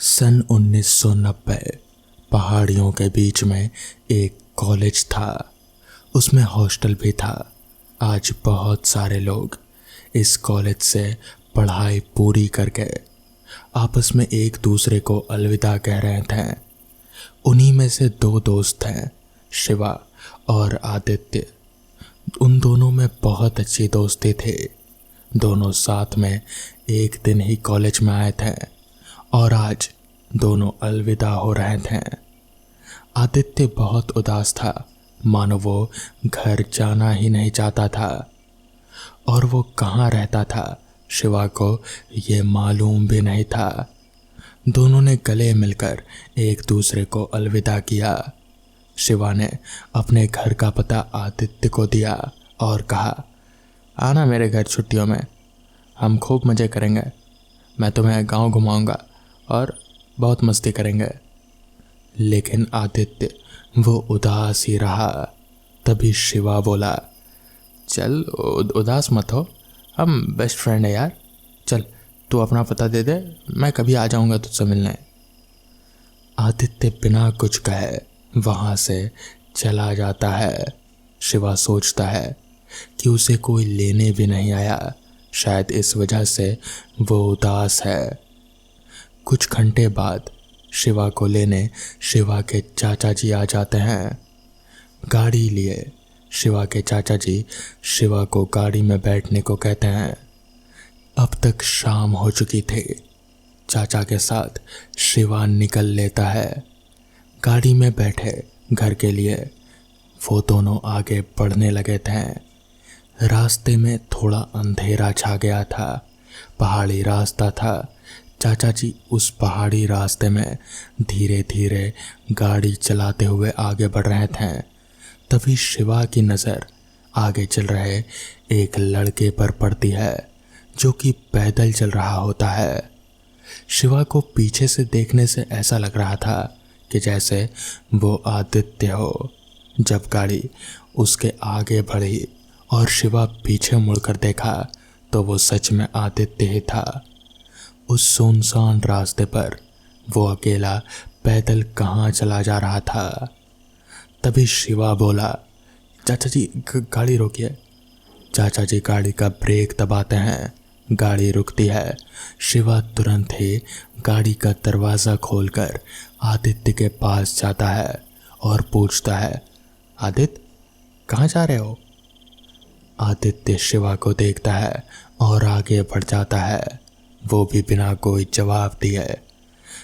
सन 1990 पहाड़ियों के बीच में एक कॉलेज था। उसमें हॉस्टल भी था। आज बहुत सारे लोग इस कॉलेज से पढ़ाई पूरी करके आपस में एक दूसरे को अलविदा कह रहे थे। उन्हीं में से दो दोस्त हैं, शिवा और आदित्य। उन दोनों में बहुत अच्छी दोस्ती थी। दोनों साथ में एक दिन ही कॉलेज में आए थे और आज दोनों अलविदा हो रहे थे। आदित्य बहुत उदास था, मानो वो घर जाना ही नहीं चाहता था। और वो कहाँ रहता था शिवा को ये मालूम भी नहीं था। दोनों ने गले मिलकर एक दूसरे को अलविदा किया। शिवा ने अपने घर का पता आदित्य को दिया और कहा, आना मेरे घर छुट्टियों में, हम खूब मज़े करेंगे। मैं तुम्हें गांव घुमाऊंगा और बहुत मस्ती करेंगे। लेकिन आदित्य वो उदास ही रहा। तभी शिवा बोला, चल उदास मत हो, हम बेस्ट फ्रेंड है यार। चल तू अपना पता दे दे, मैं कभी आ जाऊंगा तुझसे मिलने। आदित्य बिना कुछ कहे वहाँ से चला जाता है। शिवा सोचता है कि उसे कोई लेने भी नहीं आया, शायद इस वजह से वो उदास है। कुछ घंटे बाद शिवा को लेने शिवा के चाचा जी आ जाते हैं। गाड़ी लिए शिवा के चाचा जी शिवा को गाड़ी में बैठने को कहते हैं। अब तक शाम हो चुकी थी। चाचा के साथ शिवा निकल लेता है। गाड़ी में बैठे घर के लिए वो दोनों आगे बढ़ने लगे थे। रास्ते में थोड़ा अंधेरा छा गया था। पहाड़ी रास्ता था। चाचा जी उस पहाड़ी रास्ते में धीरे धीरे गाड़ी चलाते हुए आगे बढ़ रहे थे। तभी शिवा की नज़र आगे चल रहे एक लड़के पर पड़ती है जो कि पैदल चल रहा होता है। शिवा को पीछे से देखने से ऐसा लग रहा था कि जैसे वो आदित्य हो। जब गाड़ी उसके आगे बढ़ी और शिवा पीछे मुड़कर देखा तो वो सच में आदित्य ही था। उस सुनसान रास्ते पर वो अकेला पैदल कहाँ चला जा रहा था। तभी शिवा बोला, चाचा जी गाड़ी रोकिए। चाचा जी गाड़ी का ब्रेक दबाते हैं। गाड़ी रुकती है। शिवा तुरंत ही गाड़ी का दरवाज़ा खोलकर आदित्य के पास जाता है और पूछता है, आदित्य कहाँ जा रहे हो? आदित्य शिवा को देखता है और आगे बढ़ जाता है, वो भी बिना कोई जवाब दिए।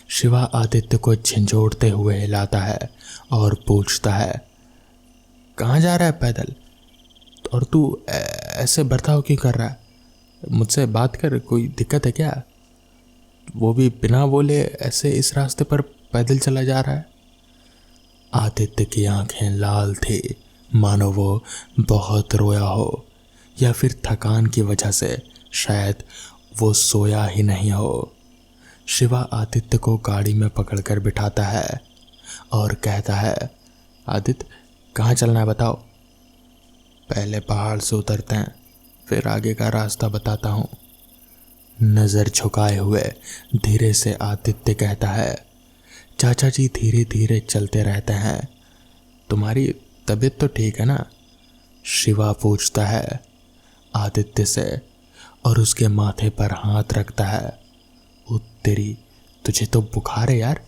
शिवा आदित्य को झंझोड़ते हुए हिलाता है और पूछता है, कहाँ जा रहा है पैदल? और तू ऐसे बर्ताव क्यों कर रहा है? मुझसे बात कर, कोई दिक्कत है क्या? वो भी बिना बोले ऐसे इस रास्ते पर पैदल चला जा रहा है। आदित्य की आंखें लाल थी, मानो वो बहुत रोया हो या फिर थकान की वजह से शायद वो सोया ही नहीं हो। शिवा आदित्य को गाड़ी में पकड़कर बिठाता है और कहता है, आदित्य कहाँ चलना है बताओ? पहले पहाड़ से उतरते हैं, फिर आगे का रास्ता बताता हूँ। नज़र झुकाए हुए धीरे से आदित्य कहता है। चाचा जी धीरे धीरे चलते रहते हैं। तुम्हारी तबीयत तो ठीक है ना? शिवा पूछता है आदित्य से और उसके माथे पर हाथ रखता है। ओ तेरी, तुझे तो बुखार है यार।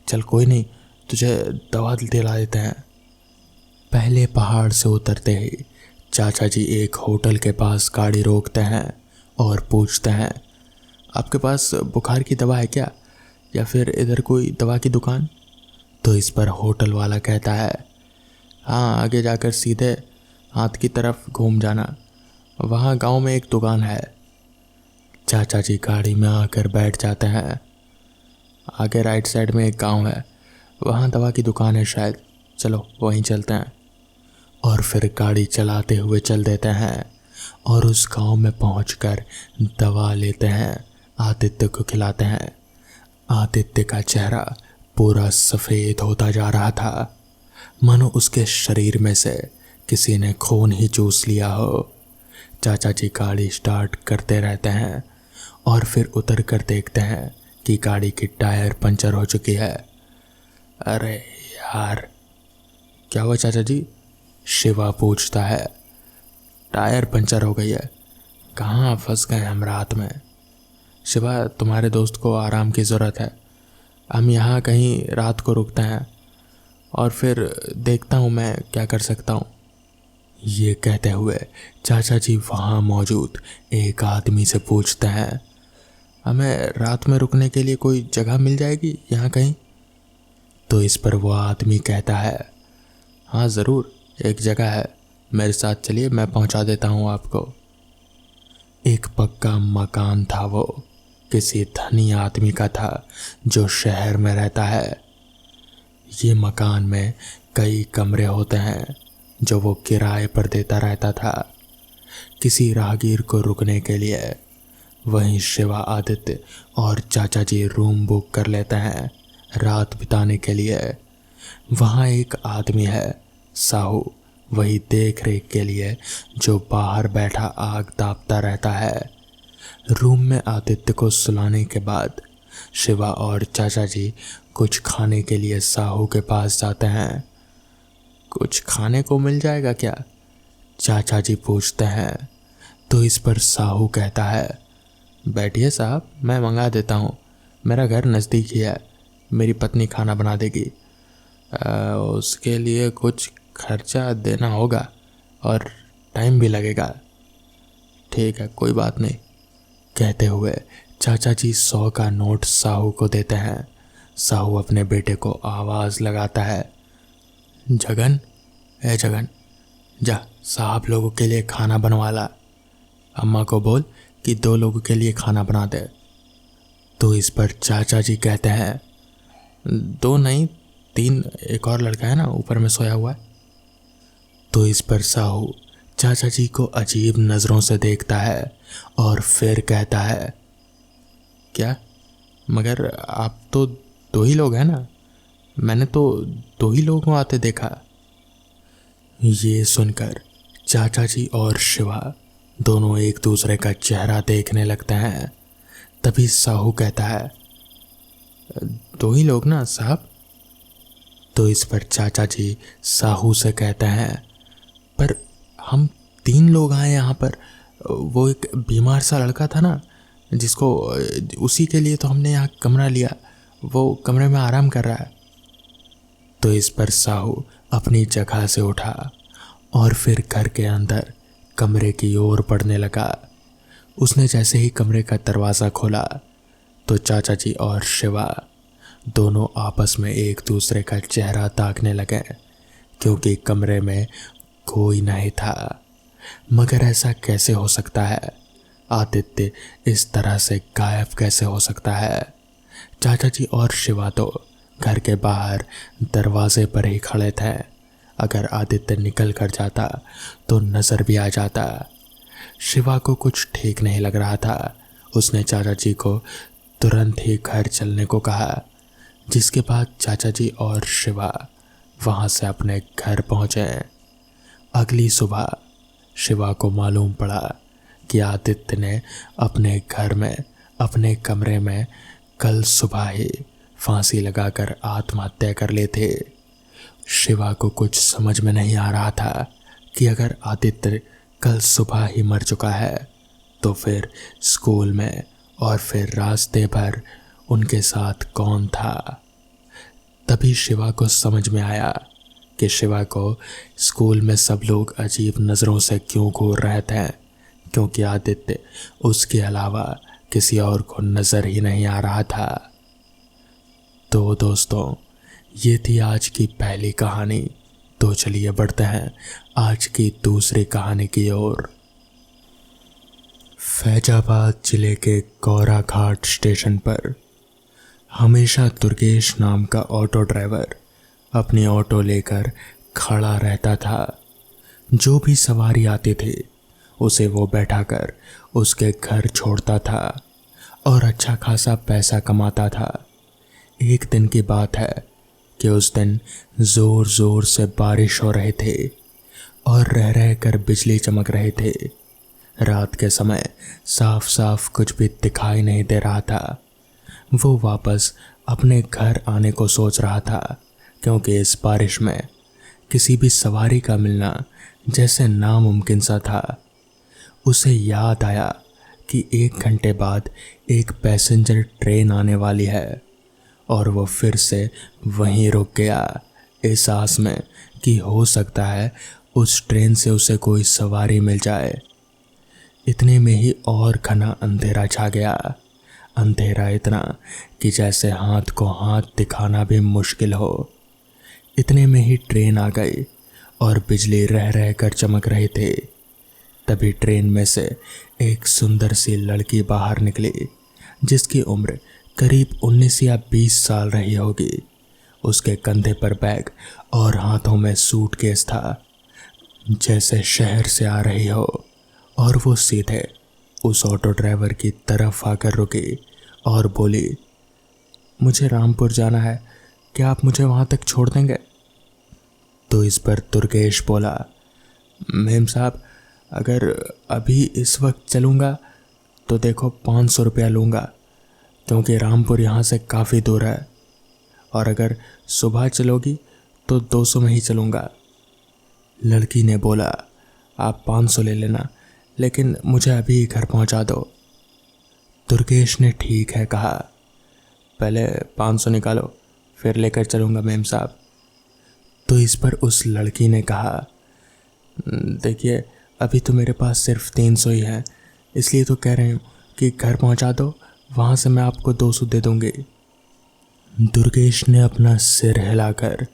चल कोई नहीं, तुझे दवा दिला देते हैं। पहले पहाड़ से उतरते ही चाचा जी एक होटल के पास गाड़ी रोकते हैं और पूछते हैं, आपके पास बुखार की दवा है क्या, या फिर इधर कोई दवा की दुकान? तो इस पर होटल वाला कहता है, हाँ आगे जाकर सीधे हाथ की तरफ घूम जाना, वहाँ गांव में एक दुकान है। चाचा जी गाड़ी में आकर बैठ जाते हैं। आगे राइट साइड में एक गांव है, वहाँ दवा की दुकान है शायद, चलो वहीं चलते हैं। और फिर गाड़ी चलाते हुए चल देते हैं और उस गांव में पहुंचकर दवा लेते हैं, आदित्य को खिलाते हैं। आदित्य का चेहरा पूरा सफ़ेद होता जा रहा था, मानो उसके शरीर में से किसी ने खून ही चूस लिया हो। चाचा जी गाड़ी स्टार्ट करते रहते हैं और फिर उतर कर देखते हैं कि गाड़ी की टायर पंचर हो चुकी है। अरे यार, क्या हुआ चाचा जी? शिवा पूछता है। टायर पंचर हो गई है। कहाँ फंस गए हम रात में? शिवा, तुम्हारे दोस्त को आराम की ज़रूरत है। हम यहाँ कहीं रात को रुकते हैं और फिर देखता हूँ मैं क्या कर सकता हूँ। ये कहते हुए चाचा जी वहाँ मौजूद एक आदमी से पूछते हैं, हमें रात में रुकने के लिए कोई जगह मिल जाएगी यहाँ कहीं? तो इस पर वो आदमी कहता है, हाँ ज़रूर, एक जगह है, मेरे साथ चलिए, मैं पहुँचा देता हूँ आपको। एक पक्का मकान था। वो किसी धनी आदमी का था जो शहर में रहता है। ये मकान में कई कमरे होते हैं जो वो किराए पर देता रहता था किसी राहगीर को रुकने के लिए। वहीं शिवा, आदित्य और चाचा जी रूम बुक कर लेते हैं रात बिताने के लिए। वहाँ एक आदमी है, साहू, वही देख रेख के लिए, जो बाहर बैठा आग तापता रहता है। रूम में आदित्य को सुलाने के बाद शिवा और चाचा जी कुछ खाने के लिए साहू के पास जाते हैं। कुछ खाने को मिल जाएगा क्या? चाचा जी पूछते हैं। तो इस पर साहू कहता है, बैठिए साहब, मैं मंगा देता हूँ, मेरा घर नज़दीक ही है, मेरी पत्नी खाना बना देगी। उसके लिए कुछ खर्चा देना होगा और टाइम भी लगेगा। ठीक है, कोई बात नहीं, कहते हुए चाचा जी 100 का नोट साहू को देते हैं। साहू अपने बेटे को आवाज़ लगाता है, जगन, ए जगन, जा साहब लोगों के लिए खाना बनवा ला। अम्मा को बोल कि 2 लोगों के लिए खाना बना दे। तो इस पर चाचा जी कहते हैं, 2 नहीं 3, एक और लड़का है ना ऊपर में सोया हुआ है। तो इस पर साहू चाचा जी को अजीब नज़रों से देखता है और फिर कहता है, क्या? मगर आप तो 2 ही लोग हैं ना, मैंने तो 2 ही लोगों को आते देखा। ये सुनकर चाचा जी और शिवा दोनों एक दूसरे का चेहरा देखने लगते हैं। तभी साहू कहता है, 2 ही लोग ना साहब? तो इस पर चाचा जी साहू से कहते हैं, पर हम 3 लोग आए यहाँ पर, वो एक बीमार सा लड़का था ना जिसको, उसी के लिए तो हमने यहाँ कमरा लिया, वो कमरे में आराम कर रहा है। तो इस पर साहू अपनी जगह से उठा और फिर घर के अंदर कमरे की ओर बढ़ने लगा। उसने जैसे ही कमरे का दरवाज़ा खोला तो चाचा जी और शिवा दोनों आपस में एक दूसरे का चेहरा ताकने लगे, क्योंकि कमरे में कोई नहीं था। मगर ऐसा कैसे हो सकता है? आदित्य इस तरह से गायब कैसे हो सकता है? चाचा जी और शिवा तो घर के बाहर दरवाजे पर ही खड़े थे। अगर आदित्य निकल कर जाता तो नज़र भी आ जाता। शिवा को कुछ ठीक नहीं लग रहा था। उसने चाचा जी को तुरंत ही घर चलने को कहा, जिसके बाद चाचा जी और शिवा वहाँ से अपने घर पहुँचे। अगली सुबह शिवा को मालूम पड़ा कि आदित्य ने अपने घर में अपने कमरे में कल सुबह ही फांसी लगाकर आत्महत्या कर ली थी। शिवा को कुछ समझ में नहीं आ रहा था कि अगर आदित्य कल सुबह ही मर चुका है तो फिर स्कूल में और फिर रास्ते भर उनके साथ कौन था। तभी शिवा को समझ में आया कि शिवा को स्कूल में सब लोग अजीब नज़रों से क्यों घूर रहे थे, क्योंकि आदित्य उसके अलावा किसी और को नज़र ही नहीं आ रहा था। तो दोस्तों, ये थी आज की पहली कहानी। तो चलिए बढ़ते हैं आज की दूसरी कहानी की ओर। फैजाबाद जिले के गौरा घाट स्टेशन पर हमेशा दुर्गेश नाम का ऑटो ड्राइवर अपनी ऑटो लेकर खड़ा रहता था। जो भी सवारी आती थी उसे वो बैठाकर उसके घर छोड़ता था और अच्छा खासा पैसा कमाता था। एक दिन की बात है कि उस दिन ज़ोर ज़ोर से बारिश हो रही थी और रह रह कर बिजली चमक रही थी। रात के समय साफ साफ कुछ भी दिखाई नहीं दे रहा था, वो वापस अपने घर आने को सोच रहा था, क्योंकि इस बारिश में किसी भी सवारी का मिलना जैसे नामुमकिन सा था। उसे याद आया कि 1 घंटे बाद एक पैसेंजर ट्रेन आने वाली है, और वो फिर से वहीं रुक गया, इस आस में कि हो सकता है उस ट्रेन से उसे कोई सवारी मिल जाए। इतने में ही और घना अंधेरा छा गया। अंधेरा इतना कि जैसे हाथ को हाथ दिखाना भी मुश्किल हो। इतने में ही ट्रेन आ गई और बिजली रह रह कर चमक रही थी। तभी ट्रेन में से एक सुंदर सी लड़की बाहर निकली, जिसकी उम्र करीब 19 या 20 साल रही होगी। उसके कंधे पर बैग और हाथों में सूटकेस था, जैसे शहर से आ रही हो। और वो सीधे उस ऑटो ड्राइवर की तरफ आकर रुकी और बोली, मुझे रामपुर जाना है, क्या आप मुझे वहाँ तक छोड़ देंगे? तो इस पर दुर्गेश बोला, मेम साहब, अगर अभी इस वक्त चलूँगा तो देखो 500 रुपया लूँगा, क्योंकि रामपुर यहाँ से काफ़ी दूर है, और अगर सुबह चलोगी तो 200 में ही चलूँगा। लड़की ने बोला, आप 500 ले लेना, लेकिन मुझे अभी घर पहुँचा दो। दुर्गेश ने ठीक है कहा, पहले 500 निकालो, फिर लेकर चलूँगा मेम साहब। तो इस पर उस लड़की ने कहा, देखिए अभी तो मेरे पास सिर्फ 300 ही है, इसलिए तो कह रही हूँ कि घर पहुँचा दो, वहाँ से मैं आपको 200 दे दूँगी। दुर्गेश ने अपना सिर हिलाकर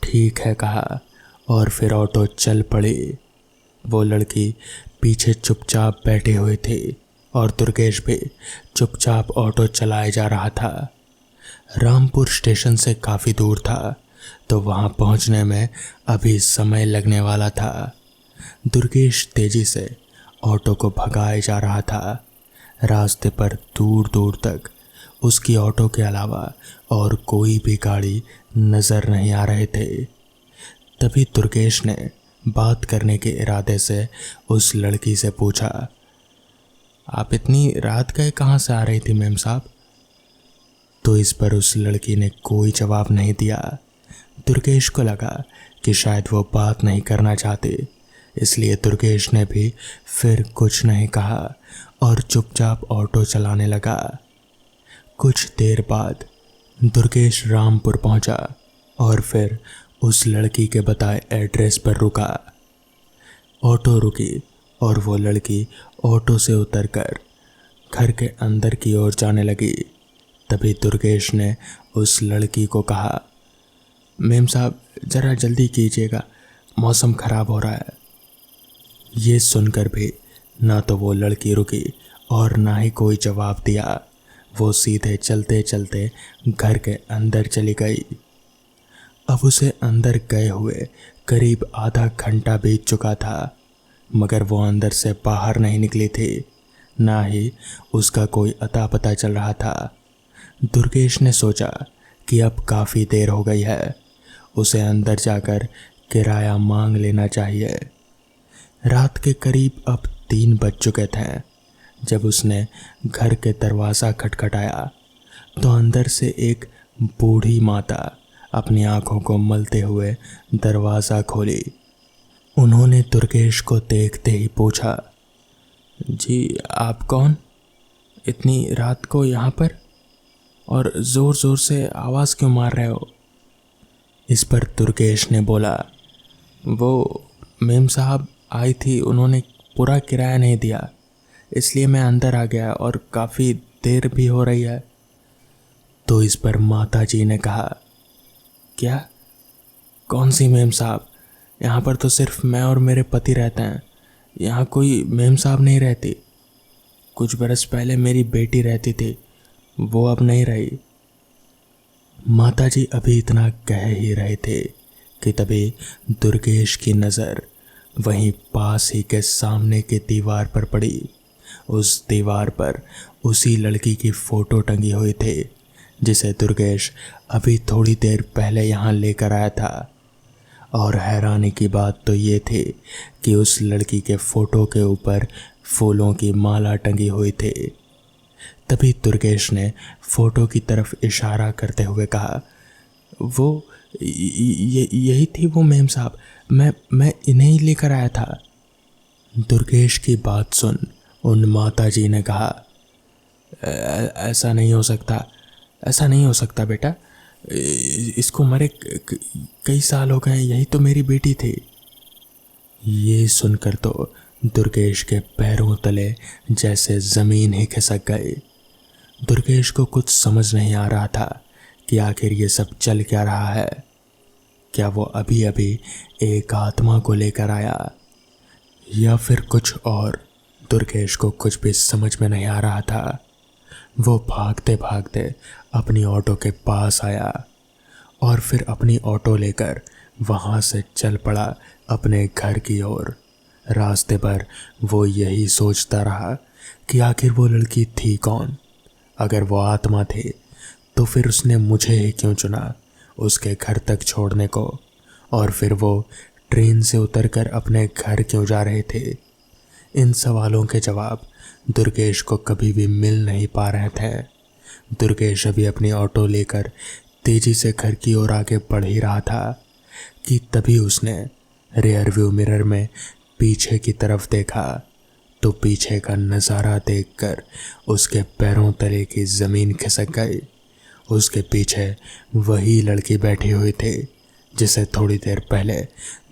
ठीक है कहा और फिर ऑटो चल पड़ी। वो लड़की पीछे चुपचाप बैठी हुई थी और दुर्गेश भी चुपचाप ऑटो चलाए जा रहा था। रामपुर स्टेशन से काफ़ी दूर था, तो वहाँ पहुँचने में अभी समय लगने वाला था। दुर्गेश तेजी से ऑटो को भगाए जा रहा था। रास्ते पर दूर दूर तक उसकी ऑटो के अलावा और कोई भी गाड़ी नज़र नहीं आ रहे थे। तभी दुर्गेश ने बात करने के इरादे से उस लड़की से पूछा, आप इतनी रात गए कहाँ से आ रही थी मेम साहब? तो इस पर उस लड़की ने कोई जवाब नहीं दिया। दुर्गेश को लगा कि शायद वो बात नहीं करना चाहती, इसलिए दुर्गेश ने भी फिर कुछ नहीं कहा और चुपचाप ऑटो चलाने लगा। कुछ देर बाद दुर्गेश रामपुर पहुंचा और फिर उस लड़की के बताए एड्रेस पर रुका। ऑटो रुकी और वो लड़की ऑटो से उतरकर घर के अंदर की ओर जाने लगी। तभी दुर्गेश ने उस लड़की को कहा, मेम साहब ज़रा जल्दी कीजिएगा, मौसम ख़राब हो रहा है। ये सुनकर भी ना तो वो लड़की रुकी और ना ही कोई जवाब दिया। वो सीधे चलते चलते घर के अंदर चली गई। अब उसे अंदर गए हुए करीब आधा घंटा बीत चुका था, मगर वो अंदर से बाहर नहीं निकली थी, ना ही उसका कोई अता पता चल रहा था। दुर्गेश ने सोचा कि अब काफ़ी देर हो गई है, उसे अंदर जाकर किराया मांग लेना चाहिए। रात के करीब अब 3 बज चुके थे जब उसने घर के दरवाज़ा खटखटाया, तो अंदर से एक बूढ़ी माता अपनी आंखों को मलते हुए दरवाज़ा खोली। उन्होंने दुर्गेश को देखते ही पूछा, जी आप कौन? इतनी रात को यहाँ पर, और ज़ोर ज़ोर से आवाज़ क्यों मार रहे हो? इस पर दुर्गेश ने बोला, वो मेम साहब आई थी, उन्होंने पूरा किराया नहीं दिया, इसलिए मैं अंदर आ गया और काफ़ी देर भी हो रही है। तो इस पर माता जी ने कहा, क्या? कौन सी मेम साहब? यहाँ पर तो सिर्फ मैं और मेरे पति रहते हैं, यहाँ कोई मेम साहब नहीं रहती। कुछ बरस पहले मेरी बेटी रहती थी, वो अब नहीं रही। माता जी अभी इतना कह ही रहे थे कि तभी दुर्गेश की नज़र वहीं पास ही के सामने की दीवार पर पड़ी। उस दीवार पर उसी लड़की की फ़ोटो टंगी हुई थी जिसे दुर्गेश अभी थोड़ी देर पहले यहाँ लेकर आया था। और हैरानी की बात तो ये थी कि उस लड़की के फ़ोटो के ऊपर फूलों की माला टंगी हुई थी। तभी दुर्गेश ने फोटो की तरफ इशारा करते हुए कहा, वो यही थी वो मेम साहब, मैं इन्हें ही लेकर आया था। दुर्गेश की बात सुन उन माताजी ने कहा, ऐसा नहीं हो सकता, ऐसा नहीं हो सकता बेटा, इसको मरे कई साल हो गए, यही तो मेरी बेटी थी। ये सुनकर तो दुर्गेश के पैरों तले जैसे ज़मीन ही खिसक गई। दुर्गेश को कुछ समझ नहीं आ रहा था कि आखिर ये सब चल क्या रहा है। क्या वो अभी अभी एक आत्मा को लेकर आया या फिर कुछ और? दुर्गेश को कुछ भी समझ में नहीं आ रहा था। वो भागते भागते अपनी ऑटो के पास आया और फिर अपनी ऑटो लेकर वहाँ से चल पड़ा अपने घर की ओर। रास्ते पर वो यही सोचता रहा कि आखिर वो लड़की थी कौन। अगर वो आत्मा थी तो फिर उसने मुझे ही क्यों चुना उसके घर तक छोड़ने को, और फिर वो ट्रेन से उतरकर अपने घर क्यों जा रहे थे। इन सवालों के जवाब दुर्गेश को कभी भी मिल नहीं पा रहे थे। दुर्गेश अभी अपनी ऑटो लेकर तेजी से घर की ओर आगे बढ़ ही रहा था कि तभी उसने रियर व्यू मिरर में पीछे की तरफ देखा तो पीछे का नज़ारा देखकर उसके पैरों तले की ज़मीन खिसक गई। उसके पीछे वही लड़की बैठी हुई थी जिसे थोड़ी देर पहले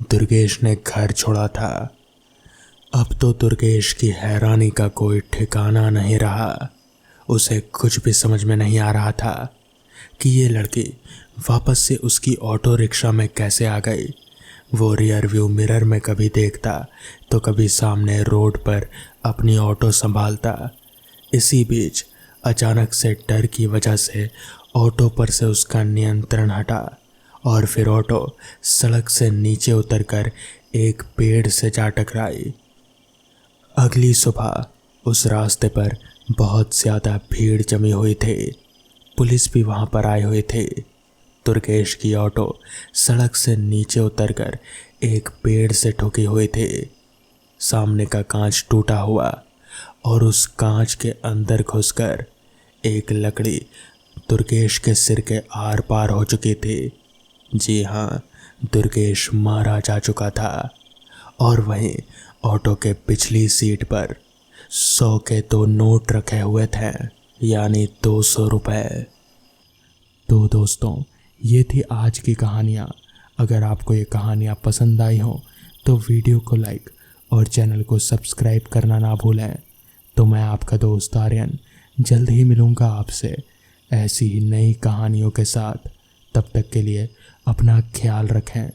दुर्गेश ने घर छोड़ा था। अब तो दुर्गेश की हैरानी का कोई ठिकाना नहीं रहा। उसे कुछ भी समझ में नहीं आ रहा था कि ये लड़की वापस से उसकी ऑटो रिक्शा में कैसे आ गई। वो रियर व्यू मिरर में कभी देखता तो कभी सामने रोड पर अपनी ऑटो संभालता। इसी बीच अचानक से डर की वजह से ऑटो पर से उसका नियंत्रण हटा और फिर ऑटो सड़क से नीचे उतरकर एक पेड़ से जा टकराई। अगली सुबह उस रास्ते पर बहुत ज़्यादा भीड़ जमी हुई थी। पुलिस भी वहाँ पर आए हुए थे। दुर्गेश की ऑटो सड़क से नीचे उतरकर एक पेड़ से ठुकी हुई थी। सामने का कांच टूटा हुआ और उस कांच के अंदर घुसकर एक लकड़ी दुर्गेश के सिर के आर पार हो चुकी थी। जी हाँ, दुर्गेश मारा जा चुका था। और वहीं ऑटो के पिछली सीट पर 100 के 2 नोट रखे हुए थे, यानी 200 रुपए। तो दोस्तों, ये थी आज की कहानियाँ। अगर आपको ये कहानियाँ पसंद आई हो तो वीडियो को लाइक और चैनल को सब्सक्राइब करना ना भूलें। तो मैं आपका दोस्त आर्यन जल्द ही मिलूँगा आपसे ऐसी ही नई कहानियों के साथ। तब तक के लिए अपना ख्याल रखें।